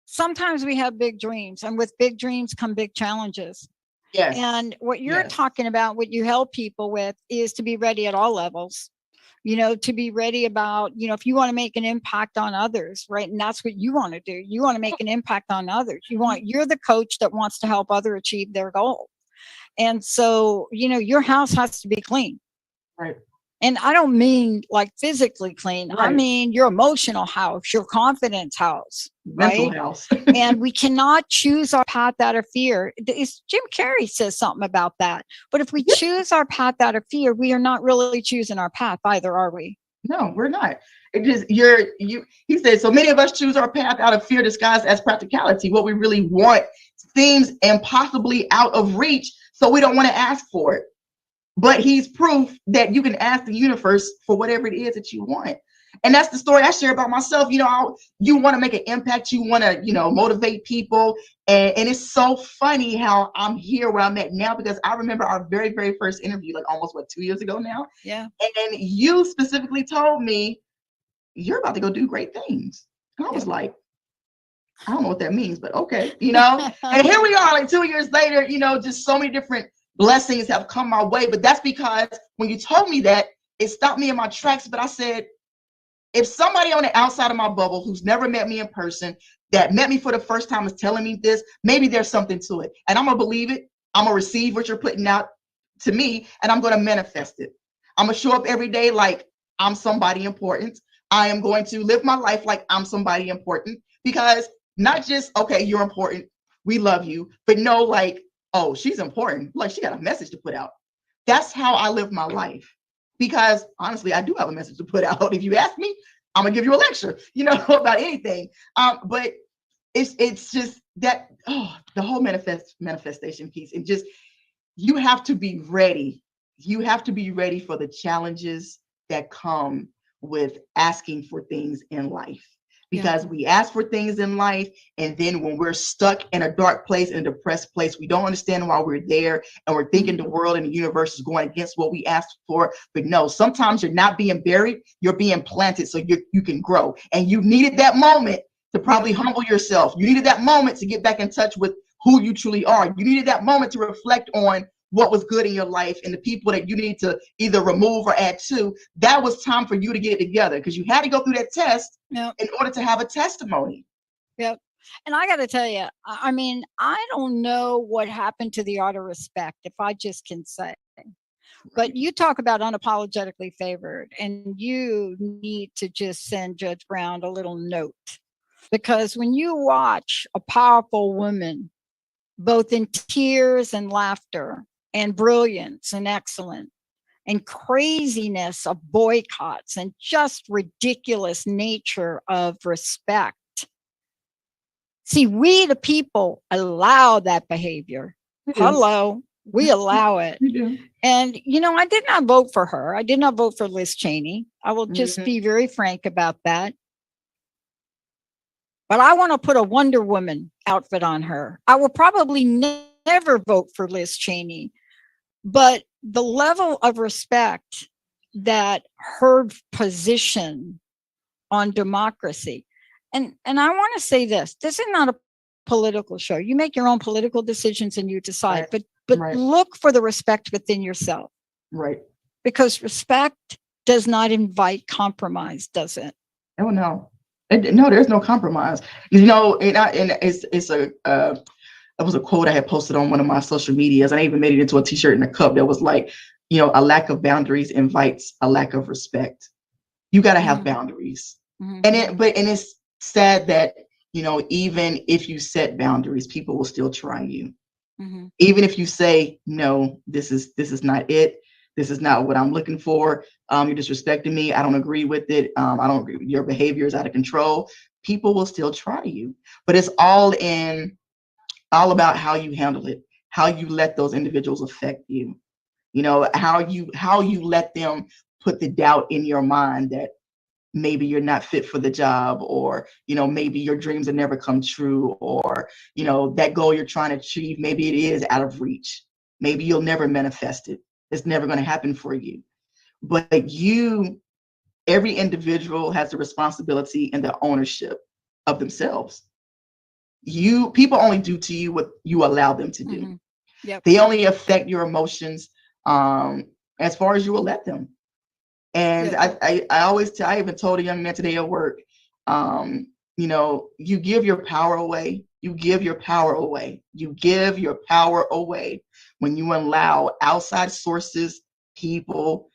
S3: Sometimes we have big dreams, and with big dreams come big challenges.
S2: Yes.
S3: And what you're talking about, what you help people with, is to be ready at all levels. To be ready about, if you want to make an impact on others, right? And that's what you want to do. You want to make an impact on others. You're the coach that wants to help others achieve their goal. And so, your house has to be clean.
S2: Right.
S3: And I don't mean like physically clean.
S2: Right.
S3: I mean your emotional house, your confidence house,
S2: mental
S3: right?
S2: house.
S3: And we cannot choose our path out of fear. Jim Carrey says something about that. But if we choose our path out of fear, we are not really choosing our path either, are we?
S2: No, we're not. It just he said, so many of us choose our path out of fear disguised as practicality. What we really want seems impossibly out of reach, so we don't want to ask for it. But he's proof that you can ask the universe for whatever it is that you want. And that's the story I share about myself. You want to make an impact. You want to, motivate people. And it's so funny how I'm here where I'm at now, because I remember our very, very first interview, like almost 2 years ago now.
S3: Yeah.
S2: And you specifically told me, you're about to go do great things. And I was like, I don't know what that means, but okay, and here we are, like 2 years later, just so many different blessings have come my way. But that's because when you told me that, it stopped me in my tracks. But I said, if somebody on the outside of my bubble who's never met me in person, that met me for the first time, is telling me this, maybe there's something to it. And I'm going to believe it. I'm going to receive what you're putting out to me, and I'm going to manifest it. I'm going to show up every day like I'm somebody important. I am going to live my life like I'm somebody important, because not just, okay, you're important, we love you, but no, like, oh, she's important, like she got a message to put out. That's how I live my life, because honestly, I do have a message to put out. If you ask me, I'm gonna give you a lecture, about anything. But it's just that, the whole manifestation piece, and just, you have to be ready. You have to be ready for the challenges that come with asking for things in life. Because we ask for things in life, and then when we're stuck in a dark place, in a depressed place, we don't understand why we're there, and we're thinking the world and the universe is going against what we asked for. But no, sometimes you're not being buried, you're being planted so you can grow. And you needed that moment to probably humble yourself. You needed that moment to get back in touch with who you truly are. You needed that moment to reflect on what was good in your life and the people that you need to either remove or add to. That was time for you to get it together, because you had to go through that test in order to have a testimony.
S3: Yep. And I got to tell you, I mean, I don't know what happened to the art of respect, if I just can say. But you talk about unapologetically favored, and you need to just send Judge Brown a little note, because when you watch a powerful woman, both in tears and laughter, and brilliance and excellence, and craziness of boycotts, and just ridiculous nature of respect. See, we the people allow that behavior. Hello, we allow it. And, I did not vote for her. I did not vote for Liz Cheney. I will just be very frank about that. But I want to put a Wonder Woman outfit on her. I will probably never vote for Liz Cheney. But the level of respect that her position on democracy, and I want to say this is not a political show. You make your own political decisions and you decide, but look for the respect within yourself.
S2: Right.
S3: Because respect does not invite compromise, does it?
S2: Oh, no. No, there's no compromise. And that was a quote I had posted on one of my social medias. I even made it into a t-shirt and a cup that was like, a lack of boundaries invites a lack of respect. You got to have boundaries. And it's sad that Even if you set boundaries, people will still try you.
S3: Mhm.
S2: Even if you say, no, this is not it. This is not what I'm looking for. You're disrespecting me. I don't agree with it. I don't agree. Your behavior is out of control. People will still try you, but it's all about how you handle it, how you let those individuals affect you. How you let them put the doubt in your mind that maybe you're not fit for the job, or maybe your dreams will never come true, or that goal you're trying to achieve, maybe it is out of reach. Maybe you'll never manifest it. It's never going to happen for you. But every individual has the responsibility and the ownership of themselves. People only do to you what you allow them to do.
S3: Mm-hmm. Yep.
S2: They only affect your emotions as far as you will let them. And I always I even told a young man today at work, you give your power away. You give your power away. You give your power away when you allow outside sources, people,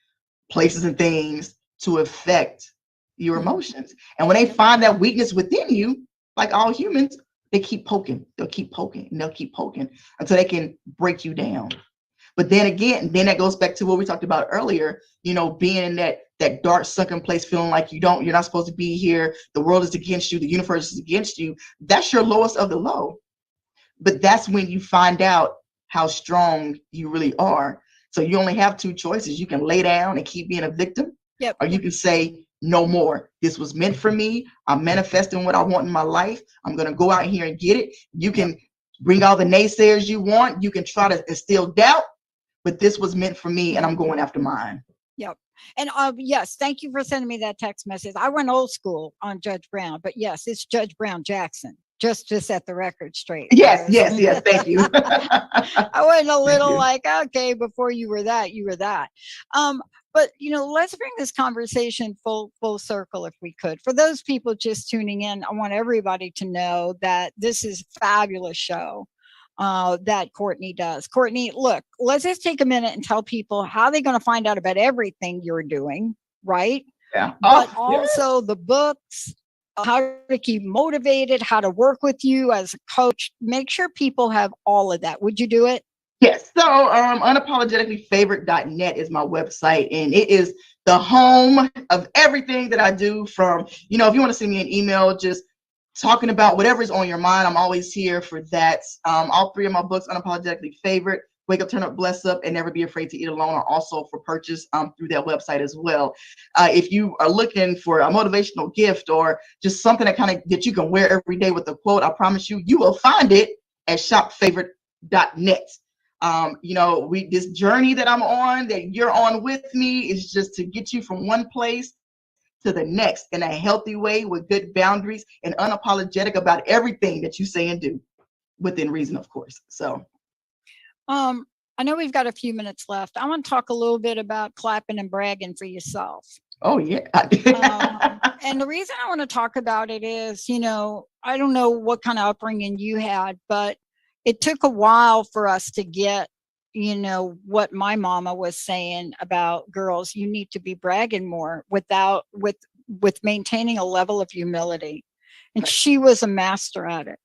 S2: places, and things to affect your emotions. And when they find that weakness within you, like all humans, they keep poking. They'll keep poking, and they'll keep poking until they can break you down. But then again, that goes back to what we talked about earlier, being in that dark, sunken place, feeling like you're not supposed to be here. The world is against you. The universe is against you. That's your lowest of the low. But that's when you find out how strong you really are. So you only have two choices. You can lay down and keep being a victim, or you can say, no more. This was meant for me. I'm manifesting what I want in my life. I'm going to go out here and get it. You can bring all the naysayers you want. You can try to instill doubt, but this was meant for me, and I'm going after mine.
S3: Yep. And yes, thank you for sending me that text message. I went old school on Judge Brown, but yes, it's Judge Brown Jackson. Just to set the record straight.
S2: Yes. Thank you.
S3: I went a little like, okay, before you were that, you were that. But let's bring this conversation full circle if we could. For those people just tuning in, I want everybody to know that this is a fabulous show that Courtney does. Courtney, look, let's just take a minute and tell people how they're going to find out about everything you're doing, right?
S2: Yeah.
S3: But also the books, how to keep motivated, how to work with you as a coach. Make sure people have all of that. Would you do it?
S2: Yes. So unapologeticallyfavorite.net is my website, and it is the home of everything that I do. From, if you want to send me an email, just talking about whatever is on your mind, I'm always here for that. All three of my books, Unapologetically Favorite, Wake Up, Turn Up, Bless Up, and Never Be Afraid to Eat Alone, are also for purchase through that website as well. If you are looking for a motivational gift or just something that you can wear every day with a quote, I promise you will find it at shopfavorite.net. This journey that I'm on, that you're on with me, is just to get you from one place to the next in a healthy way, with good boundaries, and unapologetic about everything that you say and do, within reason, of course. So
S3: I know we've got a few minutes left. I want to talk a little bit about clapping and bragging for yourself.
S2: Oh yeah.
S3: And the reason I want to talk about it is, I don't know what kind of upbringing you had, but it took a while for us to get, what my mama was saying about girls. You need to be bragging more with maintaining a level of humility. And she was a master at it.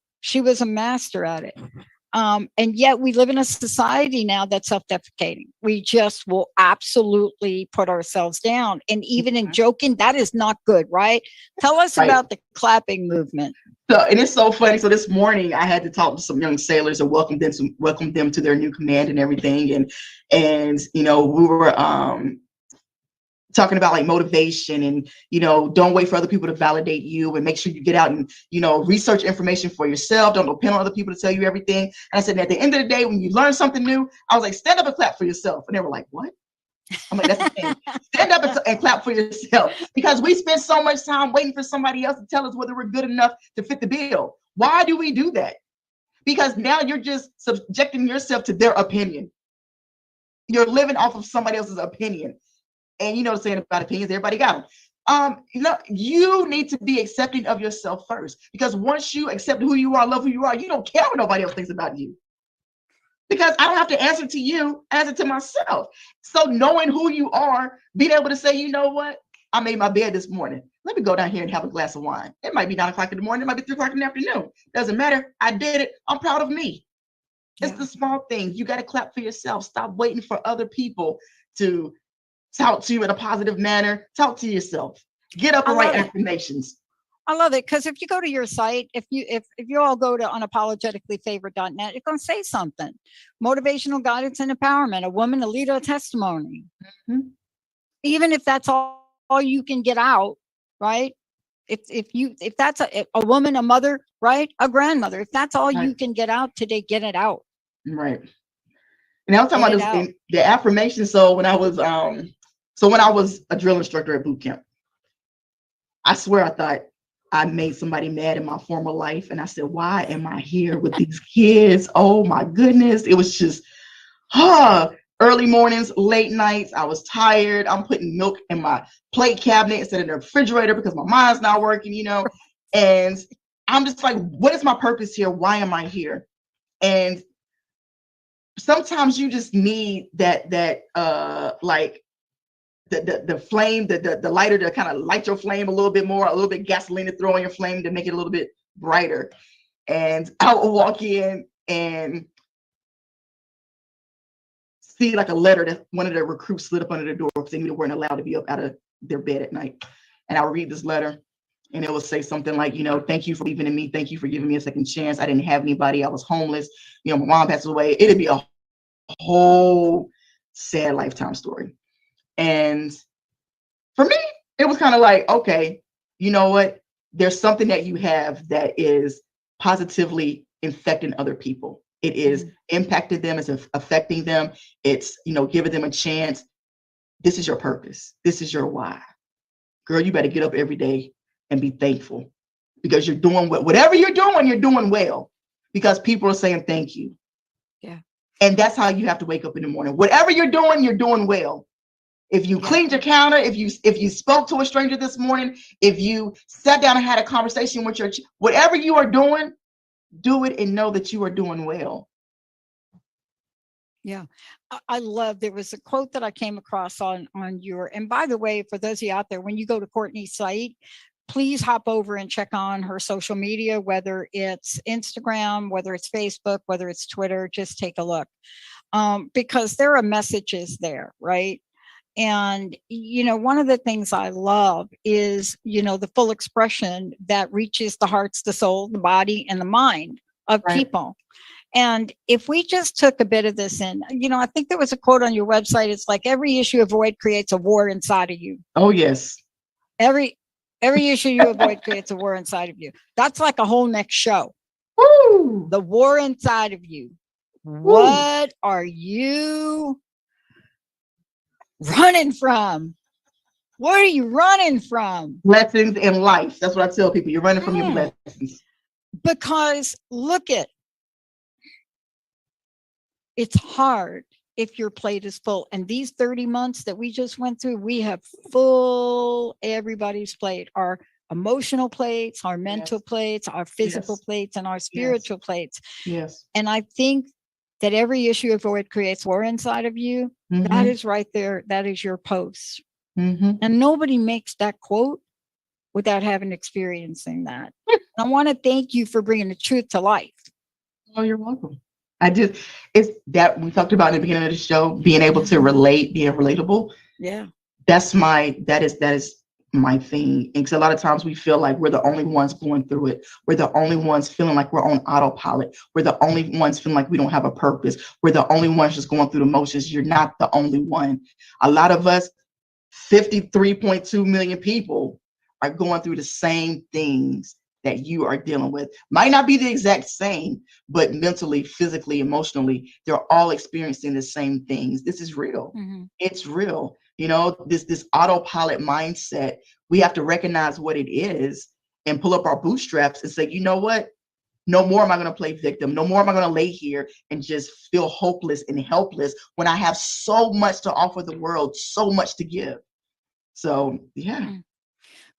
S3: And yet we live in a society now that's self-deprecating. We just will absolutely put ourselves down. And even in joking, that is not good, right? Tell us about the clapping movement.
S2: So, and it's so funny. So this morning I had to talk to some young sailors and welcome them to their new command and everything. And we were talking about like motivation and, don't wait for other people to validate you, and make sure you get out and, research information for yourself. Don't depend on other people to tell you everything. And I said, at the end of the day, when you learn something new, I was like, stand up and clap for yourself. And they were like, what? I'm like, that's the thing. Stand up and clap for yourself, because we spend so much time waiting for somebody else to tell us whether we're good enough to fit the bill. Why do we do that? Because now you're just subjecting yourself to their opinion. You're living off of somebody else's opinion. And the saying about opinions, everybody got them. You need to be accepting of yourself first, because once you accept who you are, love who you are, you don't care what nobody else thinks about you. Because I don't have to answer to you, answer to myself. So knowing who you are, being able to say, you know what, I made my bed this morning. Let me go down here and have a glass of wine. It might be 9 o'clock in the morning. It might be 3 o'clock in the afternoon. Doesn't matter. I did it. I'm proud of me. It's the small things. You got to clap for yourself. Stop waiting for other people to talk to you in a positive manner. Talk to yourself. Get up and write affirmations.
S3: I love it, because if you go to your site, if you all go to unapologeticallyfavored.net, it's going to say something. Motivational guidance and empowerment, a woman, a leader, a testimony. Mm-hmm. Even if that's all you can get out, right? If that's a woman, a mother, right? A grandmother, if that's all you can get out today, get it out.
S2: Right. And I was talking about the affirmation. So when I was a drill instructor at boot camp, I swear I thought I made somebody mad in my former life. And I said, why am I here with these kids? Oh my goodness. It was just, early mornings, late nights. I was tired. I'm putting milk in my plate cabinet instead of the refrigerator because my mind's not working, you know? And I'm just like, what is my purpose here? Why am I here? And sometimes you just need that like the flame, the lighter to kind of light your flame a little bit more, a little bit gasoline to throw on your flame to make it a little bit brighter. And I would walk in and see like a letter that one of the recruits slid up under the door because they knew they weren't allowed to be up out of their bed at night. And I would read this letter and it would say something like, you know, thank you for believing in me. Thank you for giving me a second chance. I didn't have anybody. I was homeless. You know, my mom passed away. It'd be a whole sad lifetime story. And for me, it was kind of like, okay, you know what? There's something that you have that is positively infecting other people. It is impacting them, it's affecting them. It's, you know, giving them a chance. This is your purpose. This is your why. Girl, you better get up every day and be thankful because you're doing whatever you're doing well because people are saying thank you. Yeah. And that's how you have to wake up in the morning. Whatever you're doing well. If you cleaned your counter, if you spoke to a stranger this morning, if you sat down and had a conversation with whatever you are doing, do it and know that you are doing well.
S3: Yeah. I love, there was a quote that I came across on your, and by the way, for those of you out there, when you go to Courtney's site, please hop over and check on her social media, whether it's Instagram, whether it's Facebook, whether it's Twitter, just take a look. Because there are messages there, right? And, you know, one of the things I love is, you know, the full expression that reaches the hearts, the soul, the body, and the mind of people. And if we just took a bit of this in, you know, I think there was a quote on your website. It's like every issue you avoid creates a war inside of you.
S2: Oh, yes.
S3: Every issue you avoid creates a war inside of you. That's like a whole next show.
S2: Woo!
S3: The war inside of you. Woo. What are you running from? What are you running from?
S2: Lessons in life. That's what I tell people. You're running from your lessons. Because
S3: look it. It's hard if your plate is full. And these 30 months that we just went through, we have full everybody's plate. Our emotional plates, our mental plates, our physical plates, and our spiritual plates.
S2: Yes.
S3: And I think that every issue of avoid creates war inside of you. That is right there. That is your post. And nobody makes that quote without having experiencing that. I want to thank you for bringing the truth to life.
S2: Oh, you're welcome. It's that we talked about in the beginning of the show, being able to relate, being relatable.
S3: Yeah.
S2: That is my thing. And because a lot of times we feel like we're the only ones going through it. We're the only ones feeling like we're on autopilot. We're the only ones feeling like we don't have a purpose. We're the only ones just going through the motions. You're not the only one. A lot of us, 53.2 million people, are going through the same things that you are dealing with. Might not be the exact same, but mentally, physically, emotionally, they're all experiencing the same things. This is real. It's real. You know, this autopilot mindset, we have to recognize what it is and pull up our bootstraps and say, you know what? No more am I going to play victim. No more am I going to lay here and just feel hopeless and helpless when I have so much to offer the world, so much to give. So, yeah.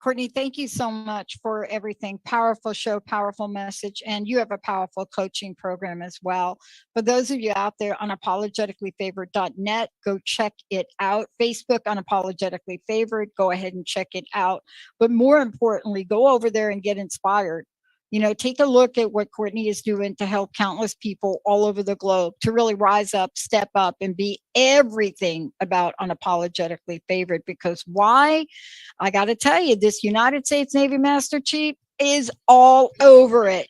S3: Courtney, thank you so much for everything. Powerful show, powerful message, and you have a powerful coaching program as well. For those of you out there, unapologeticallyfavored.net, go check it out. Facebook, Unapologetically Favored, go ahead and check it out. But more importantly, go over there and get inspired. You know, take a look at what Courtney is doing to help countless people all over the globe to really rise up, step up, and be everything about unapologetically favored. Because why? I got to tell you, this United States Navy Master Chief is all over it.